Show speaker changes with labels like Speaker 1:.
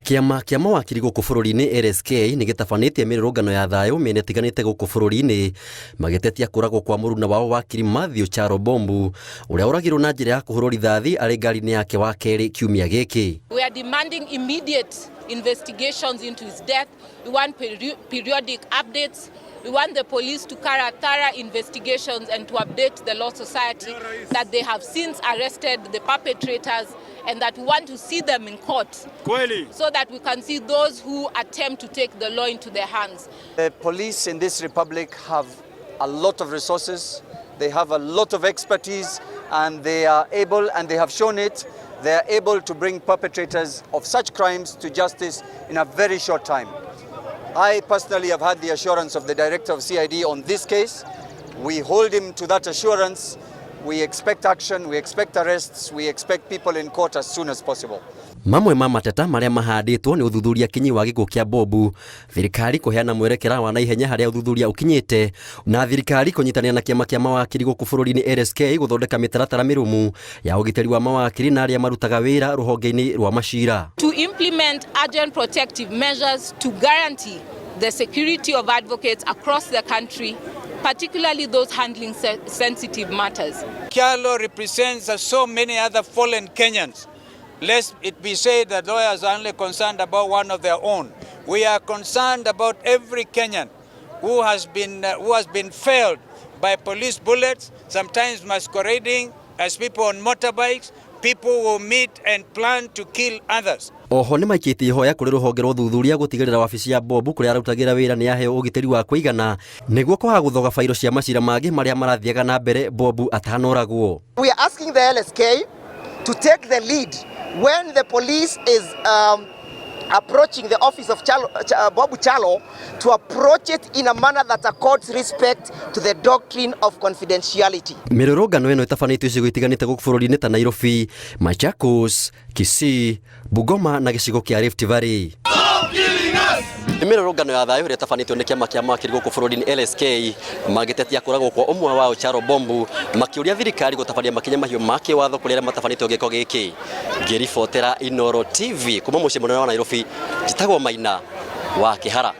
Speaker 1: Kĩama kĩa mawakiri gũkũ bũrũri-inĩ LSK nĩ gĩtabanĩtie mĩrũrũngano ya thayũ mĩena ĩtiganĩte gũkũ bũrũri-inĩ magĩtetia kũragwo kwa mũruna wao wakiri Kyalo ũrĩa ũragirwo na njĩra ya kũhũrwo rithathi arĩ ngari-inĩ yake wa kerĩ kiumia gĩkĩ.
Speaker 2: We are demanding immediate investigations into his death. We want periodic updates. We want the police to carry thorough investigations and to update the law society that they have since arrested the perpetrators and that we want to see them in court so that we can see those who attempt to take the law into their hands.
Speaker 3: The police in this republic have a lot of resources, they have a lot of expertise, and they are able, and they have shown it, they are able to bring perpetrators of such crimes to justice in a very short time. I personally have had the assurance of the Director of CID on this case. We hold him to that assurance. We expect action, we expect arrests, we expect people in court as soon as possible.
Speaker 1: Mamwe ma mateta marĩa mahandĩtwo nĩ ũthuthuria kinyi wa gĩkuũ kĩa Bobu, thirikari kũheana mwerekera wa naihenya harĩa ũthuthuria ũkinyĩte, na thirikari kũnyitanĩra na kĩama kĩa mawakiri gũkũ bũrũri-inĩ LSK gũthondeka mĩtaratara mĩrũmu ya ũgitĩri wa mawakiri na arĩa marutaga wĩra rũhonge-inĩ rwa macira.
Speaker 2: To implement urgent protective measures to guarantee the security of advocates across the country, particularly those handling sensitive matters.
Speaker 4: Kyalo represents so many other fallen Kenyans. Lest it be said that lawyers are only concerned about one of their own. We are concerned about every Kenyan who has been failed by police bullets, sometimes masquerading as people on motorbikes, people who meet and plan to kill others.
Speaker 1: Oho nĩ maikĩtie ihoya kũrĩ rũhonge rwa ũthuthuria gũtigĩrĩra wabici ya Bobu kũrĩa arutagĩra wĩra nĩ yaheo ũgitĩri wa kũigana nĩguo kwaga gũthoga failo cia macira mangĩ marĩa marathiaga na mbere Bobu atanoragwo.
Speaker 5: We are asking the LSK to take the lead when the police is approaching the office of Kyalo to approach it in a manner that accords respect to the doctrine of confidentiality.
Speaker 1: Mĩrũrũngano ĩno ĩtabanĩtio icigo itiganĩte gũkũ bũrũri-inĩ ta Nairobi, Machakos, Kisii, Bungoma na gĩcigo kĩa Rift Valley. Mĩrũrũngano ya thayũ ĩrĩa ĩtabanĩtio nĩ kĩama kĩa mawakiri gũkũ bũrũri-inĩ LSK magĩtetia kũragwo kwa ũmwe wao Kyalo makĩũria thirikari gũtabania makinya mahiũ ma kĩwatho kũrĩ arĩa matabanĩtio gĩko gĩkĩ. Ngĩribotera Inooro TV kuma mũciĩ mũnene wa Nairobi, njĩtagwo Maina wa Kĩhara.